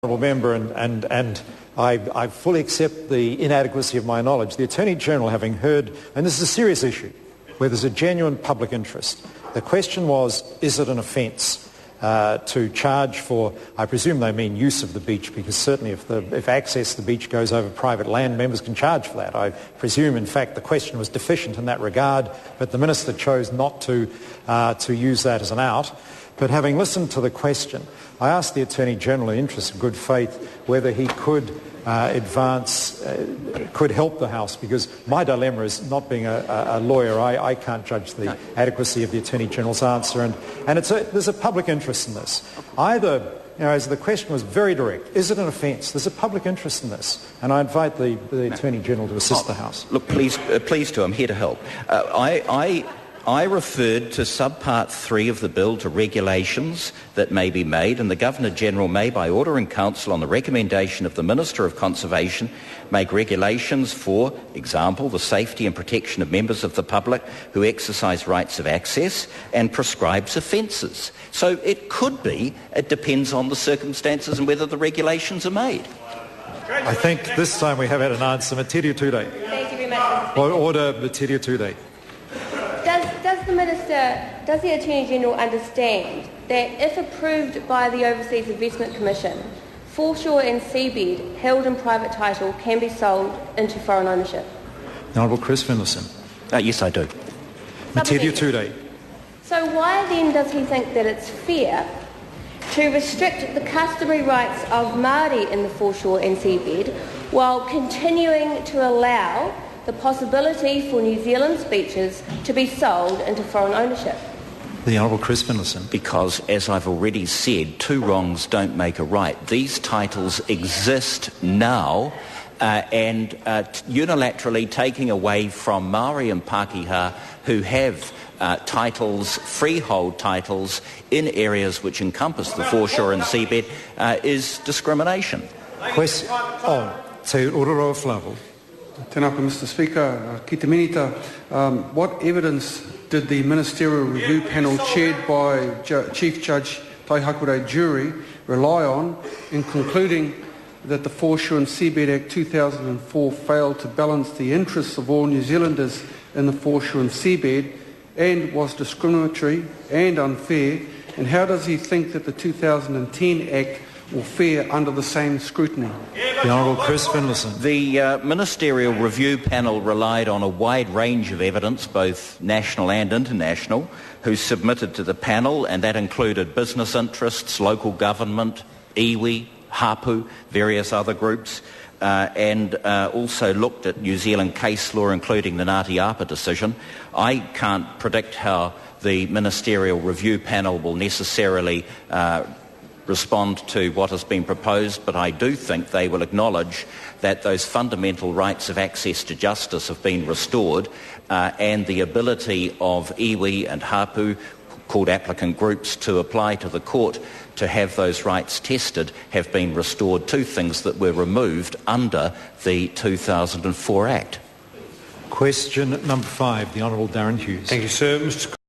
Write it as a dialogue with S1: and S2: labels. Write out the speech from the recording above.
S1: Member, and I fully accept the inadequacy of my knowledge. The Attorney-General, having heard, and this is a serious issue, where there's a genuine public interest, the question was, is it an offence to charge for, I presume they mean use of the beach, because certainly if access to the beach goes over private land, members can charge for that. I presume, in fact, the question was deficient in that regard, but the Minister chose not to use that as an out. But having listened to the question, I asked the Attorney-General, in the interest of good faith, whether he could could help the House, because my dilemma is, not being a lawyer, I can't judge the adequacy of the Attorney-General's answer, and there's a public interest in this. Either, as the question was very direct, is it an offence? There's a public interest in this, and I invite the Attorney-General to assist the House.
S2: Look, please do. I'm here to help. I referred to subpart 3 of the bill to regulations that may be made, and the Governor-General may, by order in Council on the recommendation of the Minister of Conservation, make regulations for example, the safety and protection of members of the public who exercise rights of access, and prescribes offences. So it depends on the circumstances and whether the regulations are made.
S1: I think this time we have had an answer. Metiria Turei.
S3: Thank you very much.
S1: Order, Metiria Turei.
S3: Does the Attorney-General understand that if approved by the Overseas Investment Commission, foreshore and seabed held in private title can be sold into foreign ownership?
S1: The Honourable Chris Finlayson.
S2: Yes, I do.
S1: Metiria Turei.
S3: So why then does he think that it's fair to restrict the customary rights of Māori in the foreshore and seabed while continuing to allow the possibility for New Zealand's beaches to be sold into foreign ownership?
S1: The Honourable Chris Finlayson.
S2: Because, as I've already said, two wrongs don't make a right. These titles exist now, and unilaterally taking away from Māori and Pākehā who have titles, freehold titles, in areas which encompass the foreshore and seabed is discrimination.
S1: Question on Te Uroro Flavel.
S4: Tēnā koe, Mr. Speaker. Ki te minita, what evidence did the Ministerial Review Panel chaired by Chief Judge Takutai Jury rely on in concluding that the Foreshore and Seabed Act 2004 failed to balance the interests of all New Zealanders in the foreshore and seabed and was discriminatory and unfair, and how does he think that the 2010 Act will fare under the same scrutiny?
S1: The Honourable Chris Finlayson.
S2: The Ministerial Review Panel relied on a wide range of evidence, both national and international, who submitted to the panel, and that included business interests, local government, iwi, hapu, various other groups, and also looked at New Zealand case law, including the Ngāti Apa decision. I can't predict how the Ministerial Review Panel will necessarily respond to what has been proposed, but I do think they will acknowledge that those fundamental rights of access to justice have been restored, and the ability of iwi and hapu, called applicant groups, to apply to the court to have those rights tested have been restored, two things that were removed under the 2004 Act.
S1: Question number 5, the Honourable Darren Hughes.
S5: Thank you, sir. Mr.